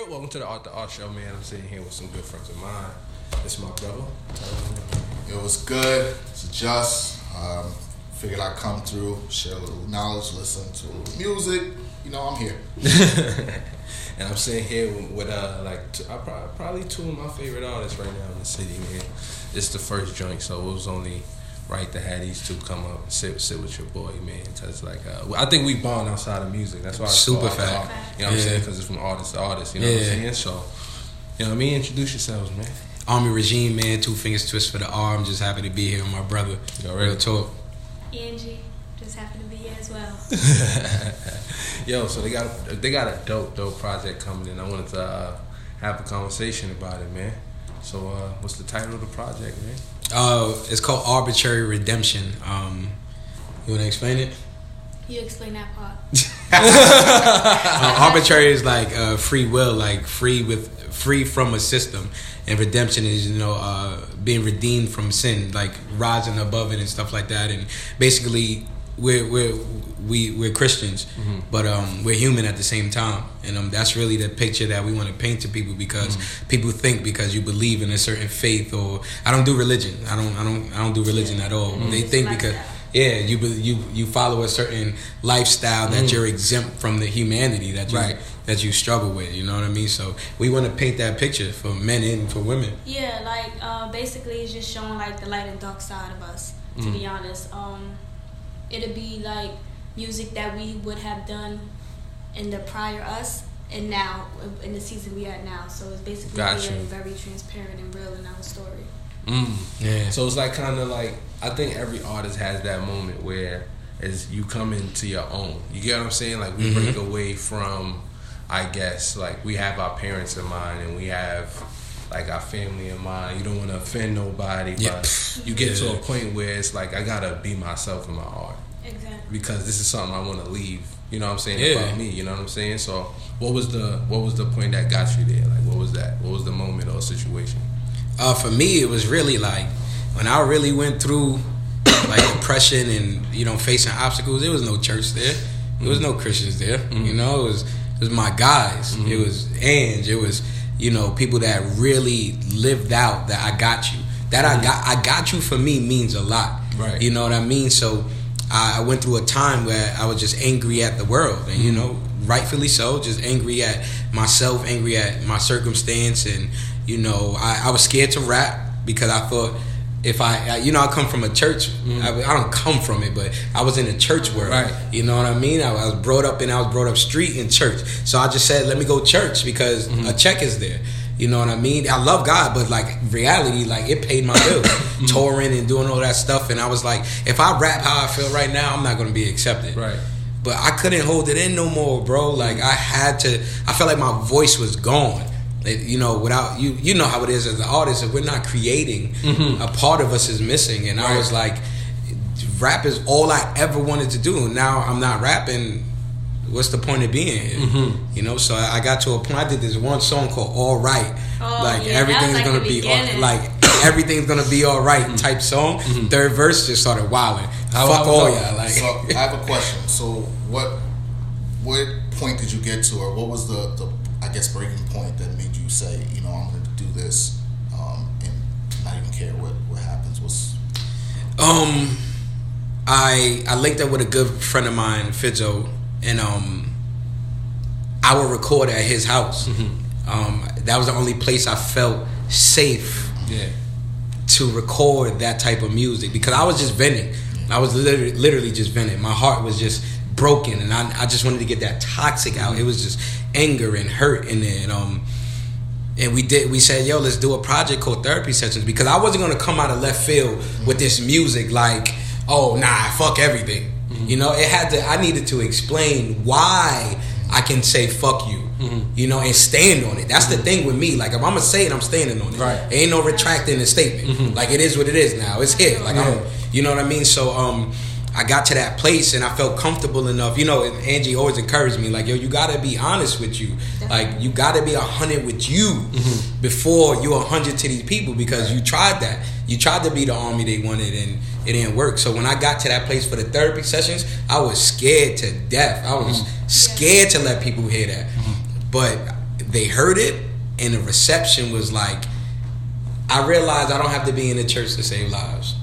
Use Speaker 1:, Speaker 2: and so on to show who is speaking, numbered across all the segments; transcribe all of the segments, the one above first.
Speaker 1: Welcome to the Art Show, man. I'm sitting here with some good friends of mine. This is my brother.
Speaker 2: It was good. It's just figured I'd come through, share a little knowledge, listen to a little music. You know, I'm here.
Speaker 1: And I'm sitting here with probably two of my favorite artists right now in the city, man. It's the first joint, so it was only right to have these two come up and sit with your boy, man. Cause I think we bond outside of music. That's why it's
Speaker 3: super fat.
Speaker 1: You know what I'm saying? Because it's from artist to artist. You know what I'm saying? So, you know what I mean? Introduce yourselves, man.
Speaker 3: Army Regime, man. 2 fingers twist for the R. I'm just happy to be here with my brother. Real talk.
Speaker 4: Angie, just happy to be here as well.
Speaker 1: Yo, so they got a dope project coming in. I wanted to have a conversation about it, man. So, what's the title of the project, man?
Speaker 3: It's called Arbitrary Redemption. You want to explain it?
Speaker 4: You explain that part.
Speaker 3: Arbitrary is like free will, like free from a system, and redemption is being redeemed from sin, like rising above it and stuff like that. And basically, we're Christians, but we're human at the same time, and that's really the picture that we want to paint to people, because people think because you believe in a certain faith, or I don't do religion. I don't do religion at all. They think because you follow a certain lifestyle that you're exempt from the humanity that you struggle with. You know what I mean? So we want to paint that picture for men and for women.
Speaker 4: Yeah, like basically it's just showing like the light and dark side of us. To be honest, it'd be like music that we would have done in the prior us and now in the season we are now. So it's basically being very transparent and real in our story.
Speaker 3: Yeah.
Speaker 1: So it's like kind of like, I think every artist has that moment where as you come into your own. You get what I'm saying? Like we break away from, I guess, like we have our parents in mind and we have like our family in mind. You don't want to offend nobody, but you get to a point where it's like I gotta be myself in my art.
Speaker 4: Exactly.
Speaker 1: Because this is something I want to leave. You know what I'm saying? About me. You know what I'm saying? So what was the point that got you there? Like what was that? What was the moment or situation?
Speaker 3: For me, it was really like when I really went through like depression and facing obstacles. There was no church there. There was no Christians there. You know, it was my guys. It was Angie. It was people that really lived out that I got you. That I got you for me means a lot.
Speaker 1: Right.
Speaker 3: You know what I mean? So I went through a time where I was just angry at the world, and rightfully so, just angry at myself, angry at my circumstance, and I was scared to rap because I thought if I come from a church. I don't come from it, but I was in the church world.
Speaker 1: Right.
Speaker 3: You know what I mean? I was brought up street in church. So I just said, let me go church because a check is there. You know what I mean? I love God, but like reality, like it paid my bills, touring and doing all that stuff. And I was like, if I rap how I feel right now, I'm not going to be accepted.
Speaker 1: Right.
Speaker 3: But I couldn't hold it in no more, bro. Like I felt like my voice was gone. Without you know how it is as an artist. If we're not creating, a part of us is missing. And I was like, rap is all I ever wanted to do. And now I'm not rapping. What's the point of being here? So I got to a point. I did this one song called "All Right," everything's gonna be everything's gonna be all right type song. Third verse just started wilding. Fuck all y'all.
Speaker 2: So I have a question. So what point did you get to, or what was the I guess breaking point that made you say, I'm going to do this, and not even care what happens?
Speaker 3: I linked up with a good friend of mine, Fizzo, and I would record at his house. That was the only place I felt safe to record that type of music, because I was just venting. I was literally just venting. My heart was just broken, and I just wanted to get that toxic out. It was just anger and hurt in there, and we said, yo, let's do a project called Therapy Sessions, because I wasn't gonna come out of left field with this music like, oh nah, fuck everything. I needed to explain why I can say fuck you, and stand on it. That's the thing with me. Like if I'm gonna say it, I'm standing on it.
Speaker 1: Right.
Speaker 3: There ain't no retracting the statement. Like it is what it is now. It's here. Like you know what I mean? So I got to that place and I felt comfortable enough. And Angie always encouraged me, like, yo, you gotta be honest with you. Like you gotta be 100 with you before you're 100 to these people, because you tried that. You tried to be the army they wanted and it didn't work. So when I got to that place for the therapy sessions, I was scared to death. I was scared to let people hear that. But they heard it, and the reception was like, I realized I don't have to be in the church to save lives.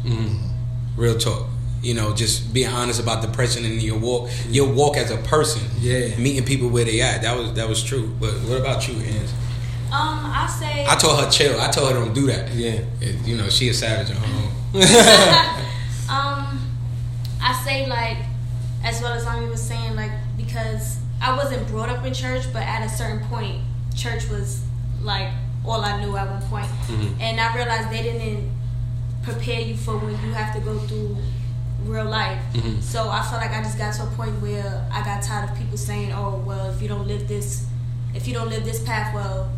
Speaker 3: Real talk. You know, just being honest about depression in your walk as a person. Yeah. Meeting people where they at. That was true. But what about you, Angie?
Speaker 4: I
Speaker 3: told her chill. I told her don't do that. Yeah. You know, she a savage at home.
Speaker 4: I say, like, as well as Ami was saying, like, because I wasn't brought up in church, but at a certain point, church was like all I knew at one point. And I realized they didn't prepare you for when you have to go through real life. So I felt like I just got to a point where I got tired of people saying, oh, well, if you don't live this path, well,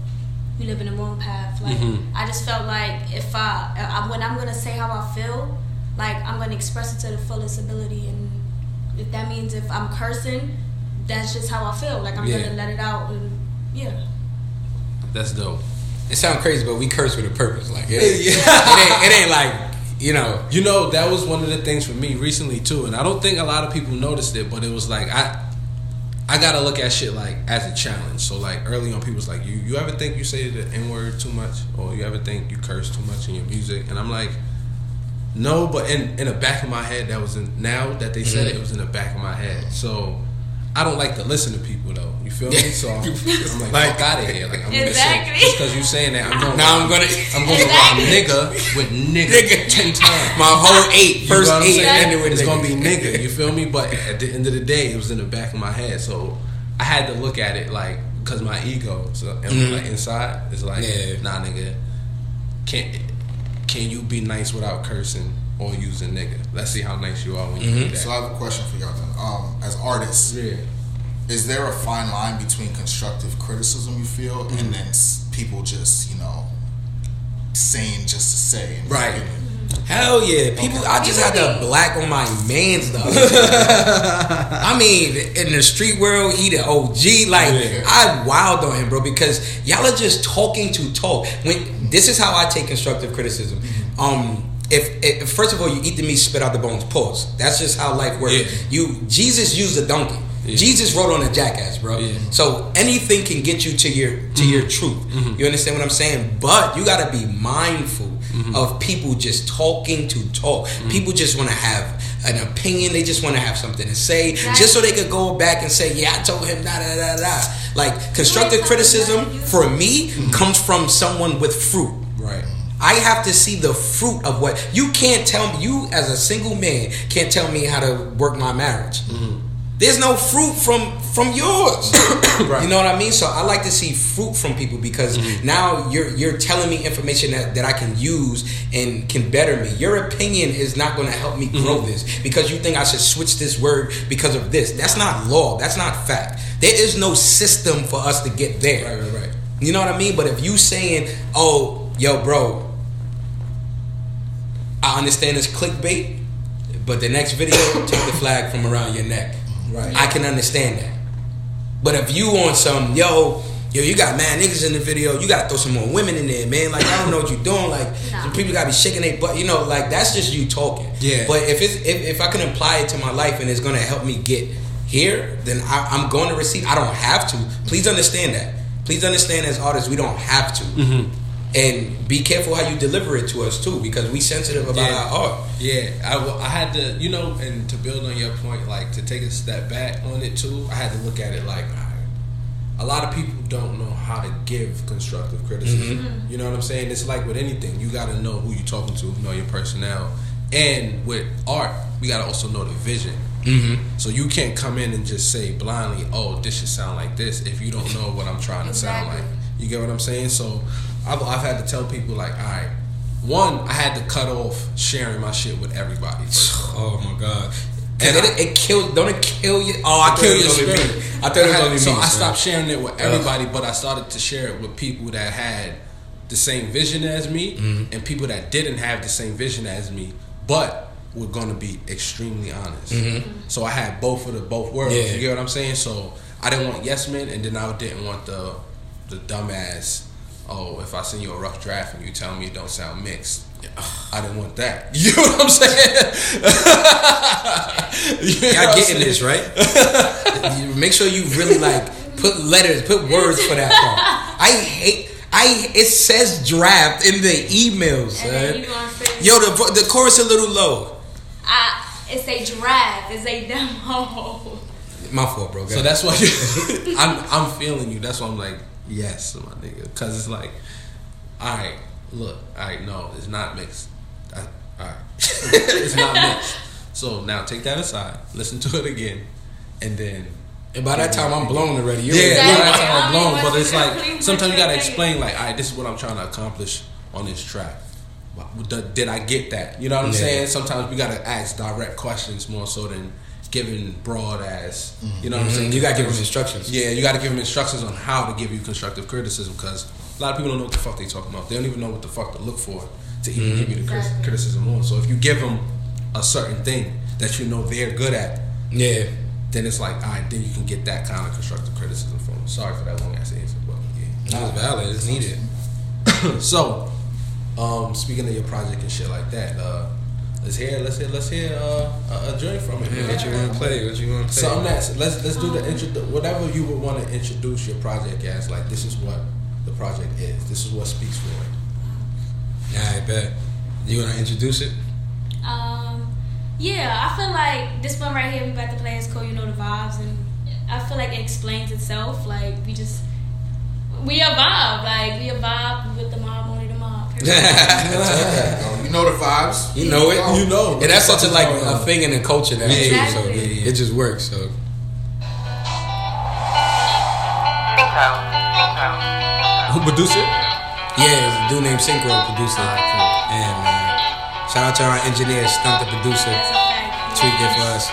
Speaker 4: you live in the wrong path. Like, I just felt like if when I'm gonna say how I feel, like, I'm gonna express it to the fullest ability, and if that means if I'm cursing, that's just how I feel. Like, I'm gonna let it out, and
Speaker 1: that's dope.
Speaker 3: It sounds crazy, but we curse with a purpose. Like, it ain't like, you know,
Speaker 1: that was one of the things for me recently too, and I don't think a lot of people noticed it, but it was like I gotta look at shit like as a challenge. So like early on, people was like, you ever think you say the N-word too much, or you ever think you curse too much in your music? And I'm like, no, but in the back of my head, now that they said it was in the back of my head. So I don't like to listen to people though. You feel me? So I'm like, fuck out of here. Like, I'm gonna say, just because you saying that, I'm going to go nigga with nigga 10 times. My whole first eight ended with it's gonna be nigga. You feel me? But at the end of the day, it was in the back of my head. So I had to look at it like, because my ego, so like inside, is like, nah, nigga, can you be nice without cursing or using nigga? Let's see how nice you are when you do that.
Speaker 2: So I have a question for y'all then. As artists, is there a fine line between constructive criticism, you feel, and then people just, you know, saying just to say?
Speaker 3: Right. Hell yeah. I just had to black on my mans the other day. I mean, in the street world, he the OG. Like, I wild on him, bro, because y'all are just talking to talk. This is how I take constructive criticism. If first of all, you eat the meat, spit out the bones, pause. That's just how life works. Jesus used a donkey. Jesus rode on a jackass, bro. So anything can get you to your truth. You understand what I'm saying? But you gotta be mindful of people just talking to talk. People just want to have an opinion. They just want to have something to say, just so they could go back and say, yeah, I told him da da da da. Like, constructive criticism for me comes from someone with fruit.
Speaker 1: Right.
Speaker 3: I have to see the fruit of what you can't tell me. You as a single man can't tell me how to work my marriage. There's no fruit from yours. Right. You know what I mean? So I like to see fruit from people, because now you're telling me information that I can use and can better me. Your opinion is not going to help me grow this, because you think I should switch this word because of this. That's not law. That's not fact. There is no system for us to get there. Right. You know what I mean? But if you saying, oh, yo, bro, I understand it's clickbait, but the next video, take the flag from around your neck. Right. I can understand that. But if you on some, yo, you got mad niggas in the video, you gotta throw some more women in there, man. Like, I don't know what you're doing. Like, some people gotta be shaking their butt. You know, like, that's just you talking. Yeah. But if I can apply it to my life and it's gonna help me get here, then I'm going to receive. I don't have to. Please understand that. Please understand, as artists, we don't have to. And be careful how you deliver it to us too, because we sensitive about our art. Yeah,
Speaker 1: I had to, you know, and to build on your point, like, to take a step back on it too, I had to look at it like, a lot of people don't know how to give constructive criticism. You know what I'm saying? It's like with anything, you got to know who you're talking to, know your personnel. And with art, we got to also know the vision. So you can't come in and just say blindly, oh, this should sound like this, if you don't know what I'm trying to sound like. You get what I'm saying? So I've had to tell people, like, all right, one, I had to cut off sharing my shit with everybody.
Speaker 3: Oh my god. And it kills. Don't it kill you? Oh, I kill your spirit. I thought it was only me.
Speaker 1: So I stopped sharing it with everybody, but I started to share it with people that had the same vision as me, and people that didn't have the same vision as me, but were gonna be extremely honest. So I had both worlds. You get what I'm saying? So I didn't want yes men, and then I didn't want the dumbass, oh, if I send you a rough draft and you tell me it don't sound mixed, I didn't want that. You know what I'm saying?
Speaker 3: Y'all getting this, right? Make sure you really, like, Put letters, put words for that part. It says draft in the emails, son. Yo, the chorus a little low.
Speaker 4: It's a draft. It's a demo.
Speaker 3: My fault, bro.
Speaker 1: So that's why I'm feeling you. That's why I'm like, yes, my nigga. Because it's like, all right, look, all right, no, it's not mixed. All right. It's not mixed. So now take that aside, listen to it again, and then...
Speaker 3: And by that time, I'm blown already.
Speaker 1: By that time I'm blown. But it's like, sometimes you got to explain, like, all right, this is what I'm trying to accomplish on this track. Did I get that? You know what I'm saying? Sometimes we got to ask direct questions more so than giving broad ass, you know what I'm saying?
Speaker 3: You got to give them instructions.
Speaker 1: Yeah, you got to give them instructions on how to give you constructive criticism, because a lot of people don't know what the fuck they talking about. They don't even know what the fuck to look for to even give you the criticism on. So if you give them a certain thing that you know they're good at, then it's like, all right, then you can get that kind of constructive criticism from them. Sorry for that long ass answer, but yeah.
Speaker 3: That was valid. It's needed.
Speaker 1: So, speaking of your project and shit like that, let's hear a joint from it.
Speaker 3: What you want to play?
Speaker 1: Something that's let's do the whatever you would want to introduce your project as. Like, this is what the project is. This is what speaks for it.
Speaker 3: Yeah, I bet. You want to introduce it?
Speaker 4: Yeah, I feel like this one right here we about to play is called "You Know the Vibes," and I feel like it explains itself. Like we evolve. Like we evolve with the mob, only the mob.
Speaker 2: You know the vibes.
Speaker 3: You know it.
Speaker 1: You know.
Speaker 3: And that's such a thing in the culture now too. So it just works. So.
Speaker 1: Who produced it?
Speaker 3: Yeah, it's a dude named Synchro produced it. And shout out to our engineer, Stunt the producer, tweaked it for us.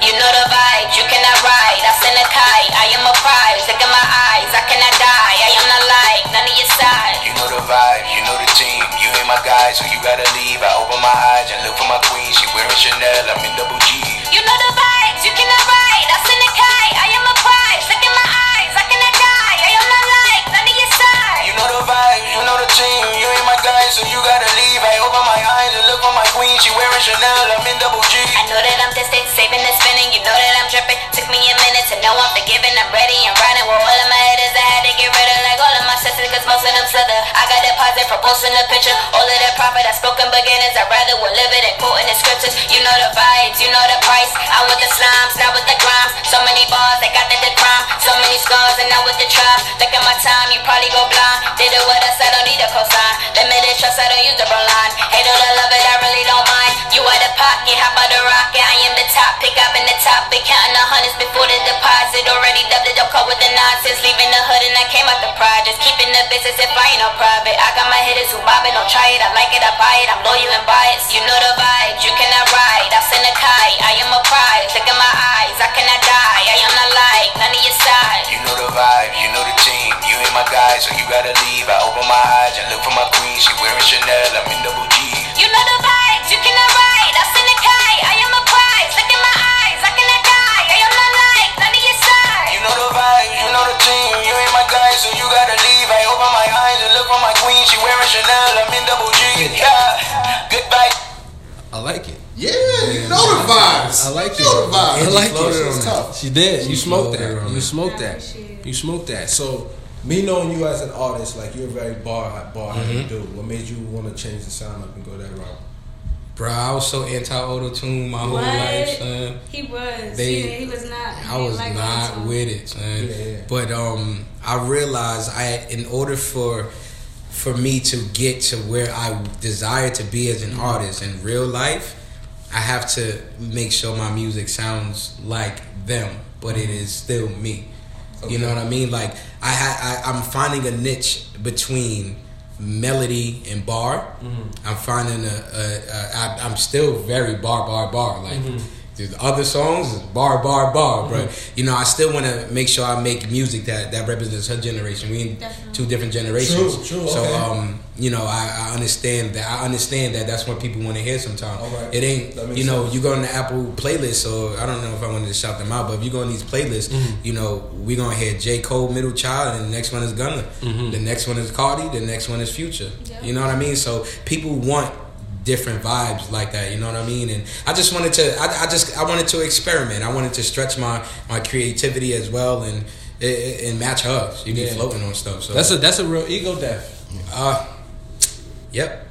Speaker 5: You know the vibes, you cannot ride. I send a kite, I am a prize. Look in my eyes, I cannot die. I am not like none of your side.
Speaker 6: You know the vibe, you know the team. You ain't my guy, so you gotta leave. I open my eyes and look for my queen. She wearing Chanel, I'm in double G.
Speaker 5: You know the vibes, you cannot ride. I send a kite, I am a prize. Look in my eyes, I cannot die. I am not like none of your side.
Speaker 6: You know the vibe, you know the team. You ain't my guy, so you gotta leave. I open my eyes and look for my queen. She wearing Chanel, I'm in double G.
Speaker 5: I know that I'm distant, saving and spinning. You know that I'm dripping. Took me a minute to know I'm forgiven. I'm ready and riding with all of my haters. I had to get rid of like all of my sisters, cause most of them slither. I got deposit for posting a picture. All of that profit I spoken beginners. I'd rather will live it and quoting the scriptures. You know the vibes, you know the price. I with the slimes, not with the grimes. So many bars, they got the crime. So many scars, and now with the tribe. Look at my time, you probably go blind. Did it with us, I don't need a cosign. Limited trust, I don't use the wrong line. Hate it or love it, I really don't mind. You are the pocket, hop out the rocket. I am the top, pick up in the top. Been counting the hundreds before the deposit. Already dubbed it up, caught with the nonsense. Leaving the hood and I came out the projects. Keeping the business if I ain't no private. I got my hitters who mobbing, don't try it. I like it, I buy it. I'm loyal and biased. You know the vibes, you cannot ride. I send a kite, I am a prize. Look in my eyes, I cannot die. I am not like none of your side.
Speaker 6: You know the vibe, you know the team. You ain't my guy, so you gotta leave. I open my eyes and look for my queen. She wearing Chanel, I'm in double G.
Speaker 5: You know the vibes, you cannot ride. I send a kite, I am a prize. Look in my eyes, I cannot die. I am not like none of your side.
Speaker 6: You know the vibe, you know the team. You ain't my guy, so you gotta leave. I open my eyes and look for my queen. She wearing Chanel, I'm in double G. Yeah, good vibe.
Speaker 1: I like it.
Speaker 2: Yeah, you know the vibes.
Speaker 1: I like it.
Speaker 2: You know the vibes.
Speaker 1: I like
Speaker 2: it.
Speaker 1: it.
Speaker 2: Tough.
Speaker 1: She did. You smoked
Speaker 3: flowed
Speaker 1: that.
Speaker 3: on
Speaker 1: You
Speaker 3: it.
Speaker 1: smoked that. You smoked that. So, me knowing you as an artist, like you're very bar heavy dude. What made you want to change the sound up and go that route?
Speaker 3: Bro, I was so anti-auto-tune my whole life, son.
Speaker 4: He was. He was not.
Speaker 3: I was not with it, son.
Speaker 1: Yeah.
Speaker 3: But I realized in order for me to get to where I desire to be as an artist in real life, I have to make sure my music sounds like them, but it is still me. Okay. You know what I mean? Like I'm finding a niche between melody and bar. I'm finding I'm still very bar. Like the other songs is bar, but you know I still want to make sure I make music that represents her generation. We in two different generations.
Speaker 1: True.
Speaker 3: So
Speaker 1: okay.
Speaker 3: You know I understand that that's what people want to hear sometimes.
Speaker 1: Right.
Speaker 3: It ain't, you know, sense. You go on the Apple playlist, so I don't know if I wanted to shout them out, but if you go on these playlists, you know, we gonna hear J. Cole, Middle Child, and the next one is Gunna. The next one is Cardi, the next one is Future. Yeah. You know what I mean? So people want different vibes like that, you know what I mean? And I just wanted to I wanted to experiment. I wanted to stretch my creativity as well, and and match hers. You be floating on stuff. So
Speaker 1: that's a real ego death.
Speaker 3: Yep.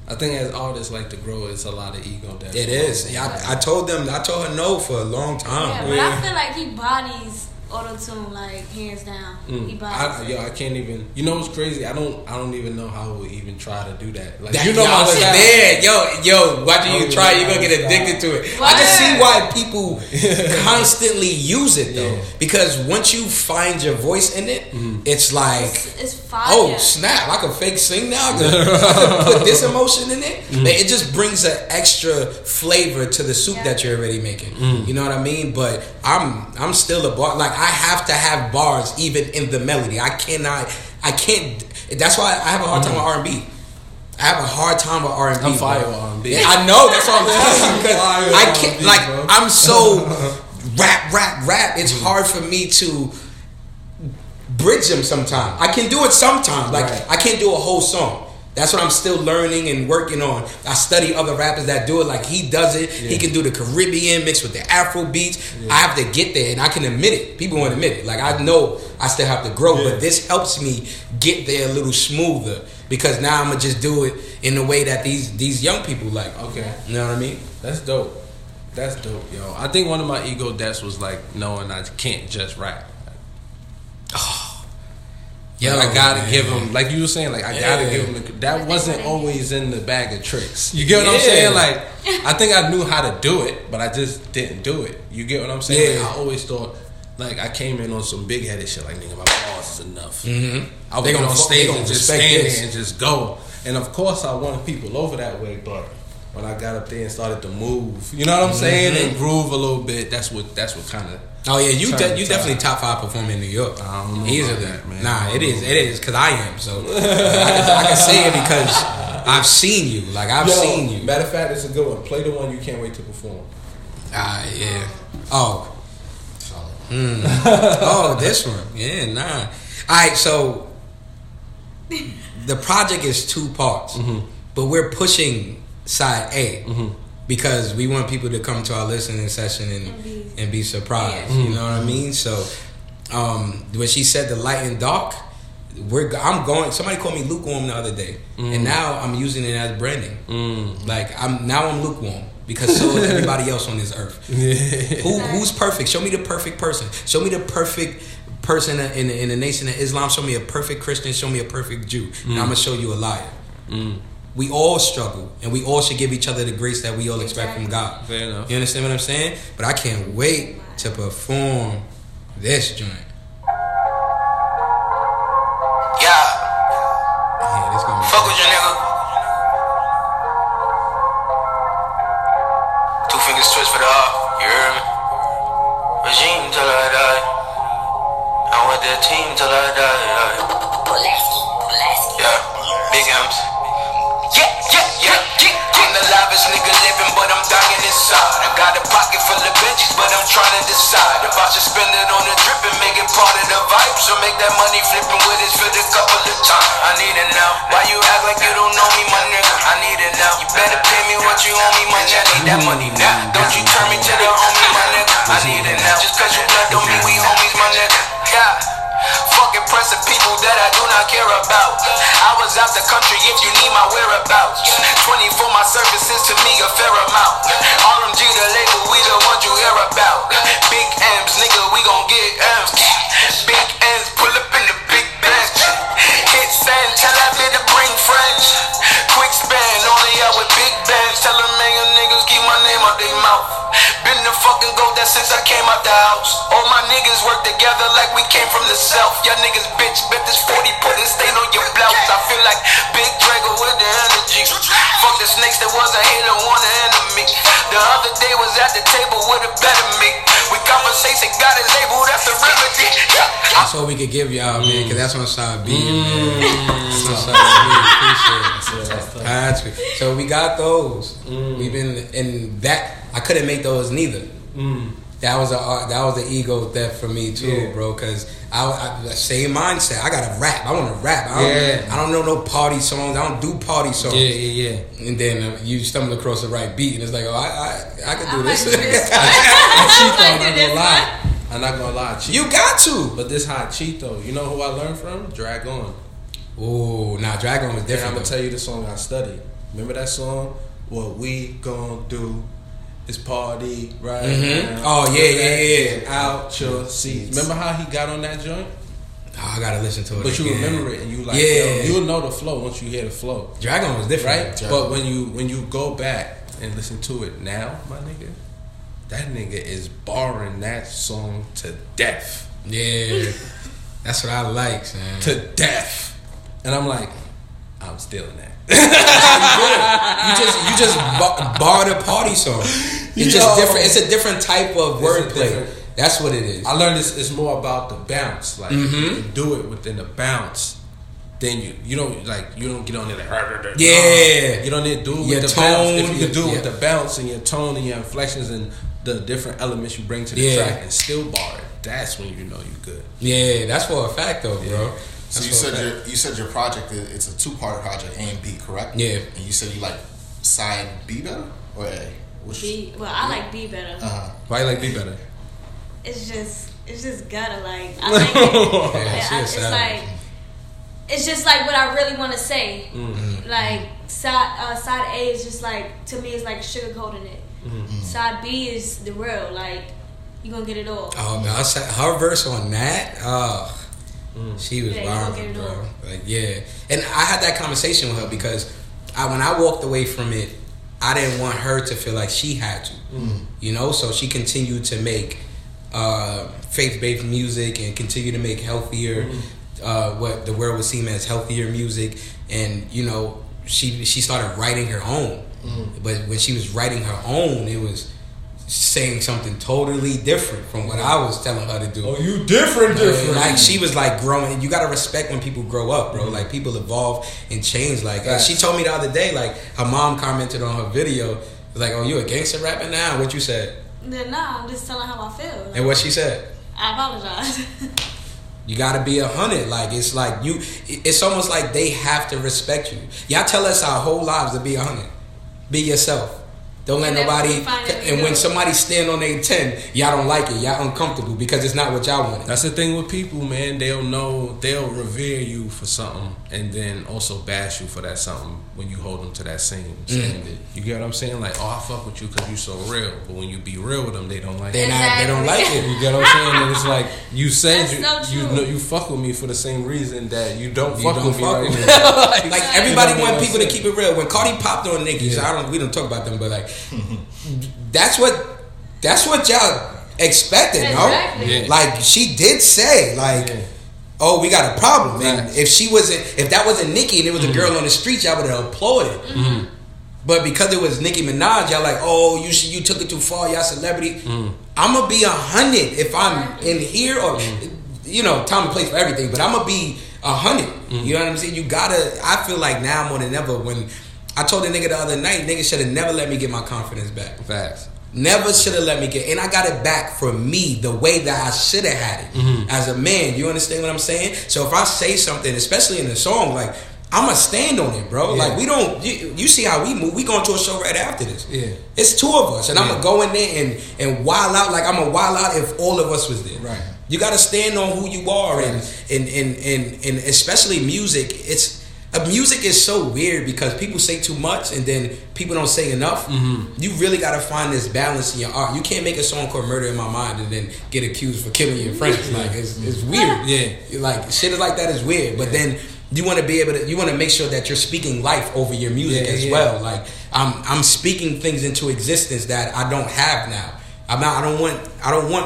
Speaker 1: I think as artists like to grow, it's a lot of ego death.
Speaker 3: It is. I told her no for a long time.
Speaker 4: Yeah, but I feel like he bodies auto-tune like hands down. He bodies.
Speaker 1: I can't even. You know what's crazy? I don't even know how I would even try to do that. Like
Speaker 3: You know my style. Yo, watching you try, you're gonna get addicted to it.
Speaker 4: What?
Speaker 3: I just see why people constantly use it though, because once you find your voice in it, it's like
Speaker 4: it's fire.
Speaker 3: oh snap! I can fake sing now. I can put this emotion in it. Like, it just brings an extra flavor to the soup that you're already making. You know what I mean? But I'm still a bar. Like I have to have bars even in the melody. I can't. That's why I have a hard time with R&B. I have a hard time with R&B.
Speaker 1: I'm fire with R&B.
Speaker 3: Yeah, I know. That's what I'm telling you because I can't. Like I'm so rap. It's hard for me to bridge them sometimes. I can do it sometimes. Like I can't do a whole song. That's what I'm still learning and working on. I study other rappers that do it like he does it. Yeah. He can do the Caribbean mixed with the Afro beats. Yeah. I have to get there, and I can admit it. People won't admit it. Like I know I still have to grow, but this helps me get there a little smoother because now I'm gonna just do it in the way that these young people like.
Speaker 1: Okay,
Speaker 3: you know what I mean?
Speaker 1: That's dope. That's dope, yo. I think one of my ego deaths was like knowing I can't just rap.
Speaker 3: Yo,
Speaker 1: I gotta give him, like you were saying, like I gotta give him. That wasn't always in the bag of tricks. You get what I'm saying? Like I think I knew how to do it, but I just didn't do it. You get what I'm saying?
Speaker 3: Yeah.
Speaker 1: Like, I always thought, like I came in on some big headed shit, like nigga, my balls is enough. I would get on stage and just stand there and just go. And of course, I wanted people over that way, but when I got up there and started to move, you know what I'm saying, and groove a little bit, that's what kind of.
Speaker 3: Oh yeah, you definitely top 5 performer in New York.
Speaker 1: I don't know
Speaker 3: easily.
Speaker 1: That, man.
Speaker 3: Nah, it is because I am. So I can say it because I've seen you. Like I've seen you.
Speaker 1: Matter of fact, it's a good one. Play the one you can't wait to perform.
Speaker 3: Yeah. Oh. Oh, this one. Yeah, nah. All right, so the project is 2 parts, but we're pushing side A. Because we want people to come to our listening session and be surprised. You know what I mean? So when she said the light and dark, I'm going. Somebody called me lukewarm the other day, and now I'm using it as branding. Like I'm lukewarm because so is everybody else on this earth. Who's perfect? Show me the perfect person. Show me the perfect person in the nation of Islam. Show me a perfect Christian. Show me a perfect Jew. And I'm gonna show you a liar. We all struggle, and we all should give each other the grace that we all expect from God.
Speaker 1: Fair enough.
Speaker 3: You understand what I'm saying? But I can't wait to perform this joint.
Speaker 6: Yeah,
Speaker 3: this gonna be
Speaker 6: fuck with you, nigga. 2 fingers twist for the heart, you hear me? Regime till I die. I'm with that team till I die. Yeah, big M's. I'm the livest nigga living, but I'm dying inside. I got a pocket full of Benjis, but I'm trying to decide if I should spend it on a drip and make it part of the vibe, or make that money flipping with his fit a couple of times. I need it now. Why you act like you don't know me, my nigga? I need it now. You better pay me what you owe me, my nigga. I need that money now. Don't you turn me to the homie, my nigga. I need it now. Just cause you blood don't mean we homies, my nigga. Yeah. Fuck impressive people that I do not care about. I was out the country if you need my whereabouts. 24 my services to me a fair amount. RMG the label, we the ones you hear about. Big M's, nigga, we gon' get M's. Big M's, pull up in the big bench. Hit send, tell that bitch to bring friends. Quick span, only out with big bands. Tell them million niggas keep my name out their mouth. Been the fucking goat that since I came out the house. All my niggas work together like we came from the south. Y'all niggas bitch, bet this 40 putting stain on your blouse. I feel like Big Drago with the energy. Fuck the snakes, that was a hater, want an enemy. The other day was at the table with a better me. We conversation, God is able, that's the remedy.
Speaker 3: That's what we could give y'all, man, because that's on side B, man. That's on side B. Appreciate it. So we got those. We've been in that. I couldn't make those neither. That was the ego theft for me too, bro. Because I same mindset. I gotta rap. I want to rap. I don't know no party songs. I don't do party songs.
Speaker 1: Yeah.
Speaker 3: And then you stumble across the right beat, and it's like, oh, I could do this.
Speaker 1: She thought, I'm gonna lie. I'm not gonna lie, cheat.
Speaker 3: You got to.
Speaker 1: But this hot cheat though. You know who I learned from? Dragon.
Speaker 3: Ooh, nah, Dragon was
Speaker 1: And
Speaker 3: different.
Speaker 1: I'm gonna tell you the song I studied. Remember that song? What we gonna do is party right now.
Speaker 3: Oh yeah.
Speaker 1: Out your seats. Remember how he got on that joint?
Speaker 3: Oh, I gotta listen to it.
Speaker 1: But
Speaker 3: again.
Speaker 1: you remember it, and you like,
Speaker 3: Yeah.
Speaker 1: yo, you'll know the flow once you hear the flow,
Speaker 3: Dragon was different,
Speaker 1: right? But when you go back and listen to it now, my nigga, that nigga is barring that song to death.
Speaker 3: Yeah, that's what I like, man.
Speaker 1: To death, and I'm like, I'm stealing that.
Speaker 3: You just bar the party song. It's just different. It's a different type of wordplay. That's what it is.
Speaker 1: I learned it's more about the bounce. Like you do it within the bounce. Then you don't get on there like
Speaker 3: yeah.
Speaker 1: You don't need to do it
Speaker 3: your
Speaker 1: with the
Speaker 3: tone.
Speaker 1: bounce. If you can do it with the bounce and your tone and your inflections and the different elements you bring to the track and still bar it, that's when you know you're good.
Speaker 3: Yeah, that's for a fact though, bro.
Speaker 2: So you said your project, it's a 2-part project, A and B, correct?
Speaker 3: Yeah.
Speaker 2: And you said you like side B better or A?
Speaker 4: B. Well, I like B better.
Speaker 1: Why you like B better?
Speaker 4: It's just gutter. Like I like it. It's just like what I really want to say.
Speaker 1: Mm-hmm.
Speaker 4: Like side A is just like, to me, it's like sugarcoating it.
Speaker 1: Mm-hmm.
Speaker 4: Side B is the real. Like you gonna get it all.
Speaker 3: Oh man, her verse on that. She was wild, bro. Like and I had that conversation with her because when I walked away from it, I didn't want her to feel like she had to. You know, so she continued to make faith-based music and continue to make healthier, what the world would seem as healthier music. And you know, she started writing her own. But when she was writing her own, it was saying something totally different from what I was telling her to do.
Speaker 1: Oh, you different.
Speaker 3: Like she was like growing. You gotta respect when people grow up, bro. Like people evolve and change. Like she told me the other day, like her mom commented on her video, like, "Oh, you a gangster rapper now?" What you said?
Speaker 4: Nah, I'm just telling how I feel. Like,
Speaker 3: And what she said?
Speaker 4: I apologize.
Speaker 3: You gotta be 100. Like it's like you. It's almost like they have to respect you. Y'all tell us our whole lives to be 100. Be yourself. Don't let nobody. And when somebody stand on their 10, y'all don't like it. Y'all uncomfortable because it's not what y'all wanted.
Speaker 1: That's the thing with people, man. They'll revere you for something and then also bash you for that something when you hold them to that same standard. You get what I'm saying? Like, oh, I fuck with you because you so real. But when you be real with them, they don't like it.
Speaker 3: They don't like it.
Speaker 1: You get what I'm saying? And it's like you said
Speaker 4: you
Speaker 1: know you fuck with me for the same reason that you don't fuck with me right now.
Speaker 3: Like everybody want people to keep it real. When Cardi popped on Nicki, so we don't talk about them, but like that's what y'all expected,
Speaker 4: exactly.
Speaker 3: no? Yeah. Like she did say, like, oh, we got a problem. And if that wasn't Nicki and it was a girl on the street, y'all would have applauded. But because it was Nicki Minaj, y'all like, oh, you took it too far, y'all celebrity. I'm gonna be 100 if I'm in here, or you know, time and place for everything. But I'm gonna be 100. You know what I'm saying? You gotta. I feel like now more than ever when. I told the nigga the other night, nigga should have never let me get my confidence back.
Speaker 1: Facts.
Speaker 3: Never should have let me get, and I got it back for me the way that I should have had it as a man. You understand what I'm saying? So if I say something, especially in the song, like I'ma stand on it, bro. Like we don't. You see how we move? We going to a show right after this. Yeah, it's 2 of us, and I'ma go in there and wild out like I'ma wild out if all of us was there.
Speaker 1: Right.
Speaker 3: You got to stand on who you are, and especially music. Music is so weird because people say too much and then people don't say enough. You really got to find this balance in your art. You can't make a song called Murder in My Mind and then get accused for killing your friends. Like it's weird. Yeah, like shit like that is weird. But then you want to be able to. You want to make sure that you're speaking life over your music as well. Like I'm speaking things into existence that I don't have now. I don't want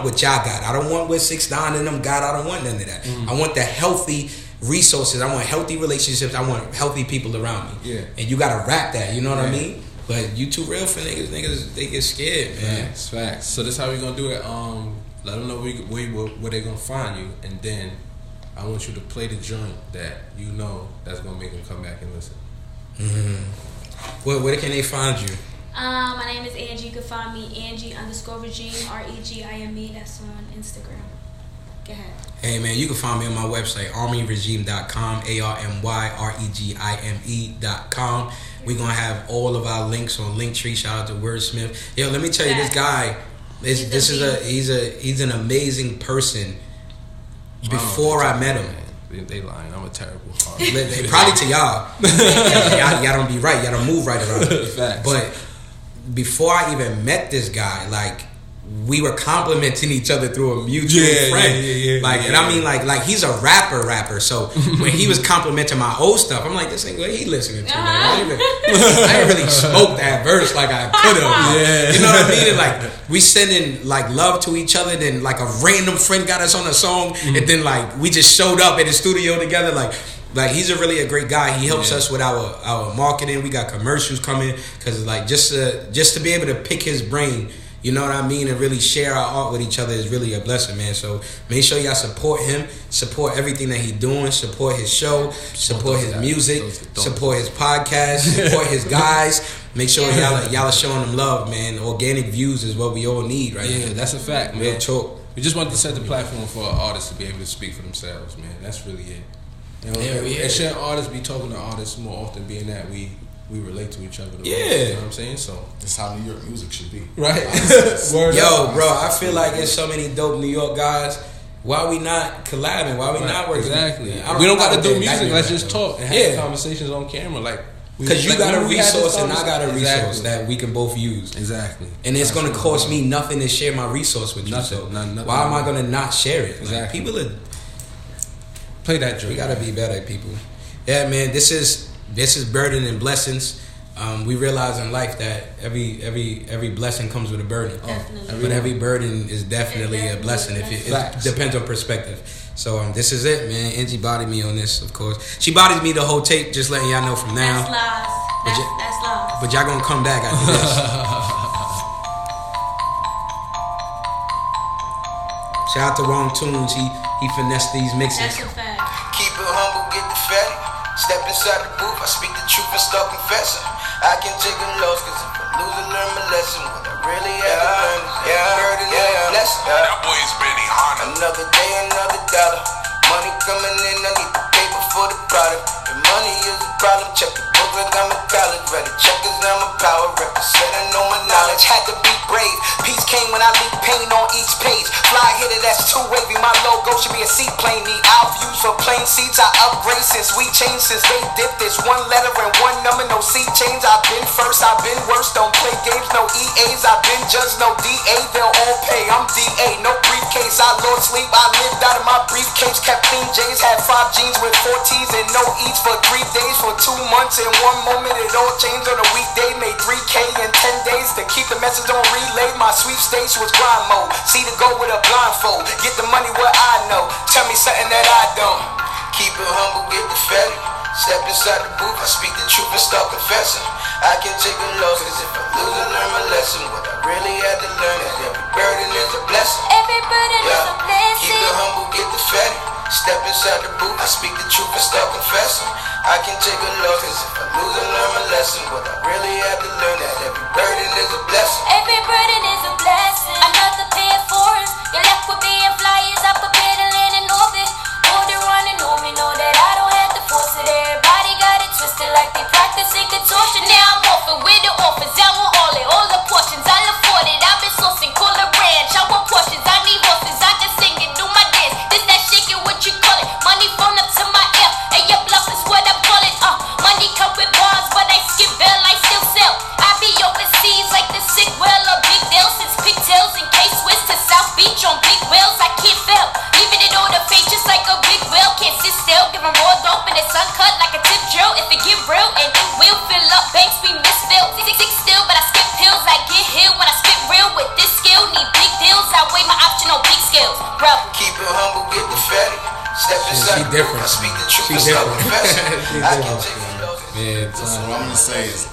Speaker 3: what y'all got. I don't want what 6ix9ine and them got. I don't want none of that. I want the healthy resources. I want healthy relationships. I want healthy people around me. Yeah. And you gotta rap that. You know what I mean? But you too real for niggas. Niggas, they get scared, man.
Speaker 1: Facts. So this how we gonna do it. Let them know where they gonna find you, and then I want you to play the joint that you know that's gonna make them come back and listen.
Speaker 3: Where can they find you?
Speaker 4: My name is Angie. You can find me Angie_regime, REGIME. That's on Instagram. Go ahead.
Speaker 3: Hey man, you can find me on my website, armyregime.com, ARMYREGIME.com. We're gonna have all of our links on Linktree. Shout out to Wordsmith. Yo, let me tell you, this guy, He's an amazing person. Before I met him,
Speaker 1: they lying. I'm a terrible artist.
Speaker 3: Probably to y'all. y'all don't be right. Y'all don't move right around.
Speaker 1: Facts.
Speaker 3: But before I even met this guy, like, we were complimenting each other through a mutual friend. And I mean, like he's a rapper. So when he was complimenting my old stuff, I'm like, this ain't what he listening to. I ain't really smoked that verse like I could have. You know what I mean? And like, we sending like love to each other. Then like a random friend got us on a song, and then like we just showed up in the studio together. Like he's a great guy. He helps us with our marketing. We got commercials coming because like just to be able to pick his brain. You know what I mean? And really share our art with each other is really a blessing, man. So make sure y'all support him, support everything that he's doing, support his show, support his music, support his podcast, support his guys. Make sure y'all are showing them love, man. Organic views is what we all need right now.
Speaker 1: Yeah, that's a fact, man.
Speaker 3: Real talk.
Speaker 1: We just want to set the platform for artists to be able to speak for themselves, man. That's really it. You know, and shouldn't artists be talking to artists more often, being that we relate to each other. You know what I'm saying? So
Speaker 2: that's how New York music should be.
Speaker 1: Right.
Speaker 3: Yo, bro, I feel like there's so many dope New York guys. Why we not collabing? Why we not working?
Speaker 1: Exactly. We don't got to do music. Let's just talk and have conversations on camera. Like,
Speaker 3: because you got a resource and I got a resource that we can both use.
Speaker 1: Exactly.
Speaker 3: And it's going to cost me nothing to share my resource with you.
Speaker 1: Nothing.
Speaker 3: Why am I going to not share it?
Speaker 1: Exactly.
Speaker 3: Like, people are...
Speaker 1: Play that joke.
Speaker 3: We got to be better, people. Yeah, man, this is burden and blessings. We realize in life that every blessing comes with a burden. But every burden is definitely a blessing. If it depends on perspective. So this is it, man. Angie bodied me on this, of course. She bodied me the whole tape, just letting y'all know from now.
Speaker 4: That's lies. That's lies.
Speaker 3: But y'all gonna come back after this. Shout out to Wrong Tunes. He finessed these mixes.
Speaker 4: That's a fact.
Speaker 6: Keep it humble, get the fatty. Step inside the booth, I speak the truth and start confessing. I can take a loss, cause if I lose, I learn my lesson. What I really have to learn is burden and a blessing.
Speaker 7: That boy's Benny Hanna.
Speaker 6: Another day, another dollar. Money coming in, I need the paper for the product. If money is a problem, check the book like I'm in college. Ready checkers, I'm a power representing on my knowledge. Had to be brave. Peace came when I leave pain on each page. Fly hitter, that's too wavy. My logo should be a seaplane. Need our views for plain seats. I upgrade since we changed. Since they dipped, there's one letter and one number. No seat change. I've been first, I've been worse. Don't play games, no EAs. I've been judged, no DA. They'll all pay. I'm DA, no briefcase. I lost sleep. I lived out of my briefcase. Kept clean J's. Had 5 jeans with 4 T's and no eats for 3 days. For 2 months. In one moment, it all changed on a weekday. Made 3K in 10 days. To keep the message on relay. My sweepstakes was grind mode. See the goal with a blindfold. Get the money where I know. Tell me something that I don't. Keep it humble, get the fatty. Step inside the booth, I speak the truth and start confessing. I can take a loss, cause if I lose, I learn my lesson. What I really had to learn is every burden is a blessing.
Speaker 5: Every burden is a blessing.
Speaker 6: Keep it humble, get the fatty. Step inside the booth, I speak the truth and start confessing. I can take a loss, cause if I lose, I learn my lesson. What I really had to learn that every burden is a blessing.
Speaker 5: Every burden is a blessing. Another pair of foreigns. You're left with being flyers up a bed and land in orbit. Know they running on me, know that I don't have to force it. Everybody got it twisted like they practicing contortion. Now I'm off it with the offers. I want all the portions. I'll afford it. I've been sourcing, call a ranch. I want portions. I need horses. I just sing it, do my dance. This that shaking, what you call it? Money phone up to my ear. And your bluff is what I'm calling. Money come with bars, but I skip bell, I still sell. I be overseas like the sick well of big deal. Since pigtails and K-Swiss to South Beach on big wheels, I can't fail. Leaving it on the face just like a big wheel. Can't sit still, give them raw dope and it's uncut like a tip drill. If it get real and it will fill up, banks be misfilled. Six still, but I skip pills. I get healed when I spit real with this skill. Need big deals, I weigh my option on big scales. Bro,
Speaker 6: keep it humble, get the fatty. Step inside the booth, I speak the truth and start confessing. I can take a loss.
Speaker 2: So what I'm gonna say is,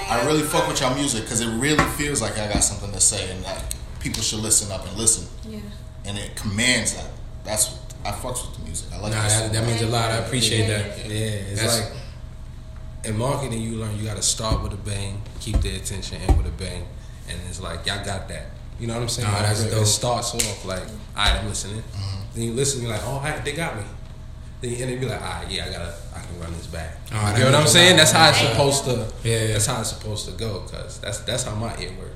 Speaker 2: I really fuck with y'all music because it really feels like I got something to say and that people should listen up and listen.
Speaker 4: Yeah.
Speaker 2: And it commands that. That's I fucks with the music. I like
Speaker 3: that means a lot. I appreciate that.
Speaker 1: Yeah, it's like in marketing, you learn you got to start with a bang, keep their attention, end with a bang, and it's like y'all got that. You know what I'm saying?
Speaker 3: Nah, that's dope.
Speaker 1: It starts off like, all right, I'm listening. Then you listen, you're like, oh, all right, they got me. Then you end up be like, all right, yeah, I can run this back. You know what I'm saying? That's how it's supposed to.
Speaker 3: Yeah.
Speaker 1: That's how it's supposed to go, cause that's how my ear works.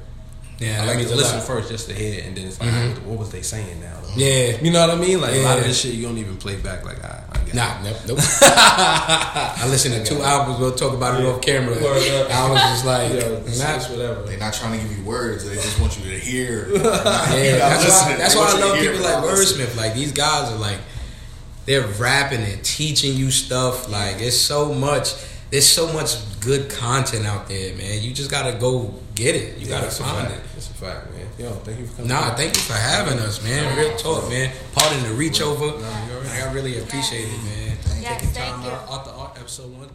Speaker 3: Yeah,
Speaker 1: I
Speaker 3: that
Speaker 1: like
Speaker 3: means
Speaker 1: to
Speaker 3: a
Speaker 1: listen
Speaker 3: lot.
Speaker 1: first just to hear it, and then it's like, what was they saying now? Though?
Speaker 3: Yeah.
Speaker 1: You know what I mean? Like a lot of
Speaker 3: Yeah.
Speaker 1: this shit you don't even play back. Like I get
Speaker 3: Nah,
Speaker 1: it.
Speaker 3: nope. I listened to 2 albums. We'll talk about it off camera. I was just like,
Speaker 1: It's whatever.
Speaker 2: They're not trying to give you words. They just want you to hear.
Speaker 3: yeah, that's why I love people like
Speaker 2: Wordsmith.
Speaker 3: Wordsmith. Like these guys are like, they're rapping and teaching you stuff. Like it's so much. There's so much good content out there, man. You just gotta go get it. You gotta find it.
Speaker 1: It's a fact, man. Yo, thank you for coming.
Speaker 3: Nah, thank you for having us, man. Real talk, man. Pardon the reach over. I really appreciate it, man.
Speaker 4: Yes,
Speaker 3: Taking
Speaker 4: thank
Speaker 3: time
Speaker 4: you.
Speaker 3: out.
Speaker 1: Off the art episode 1.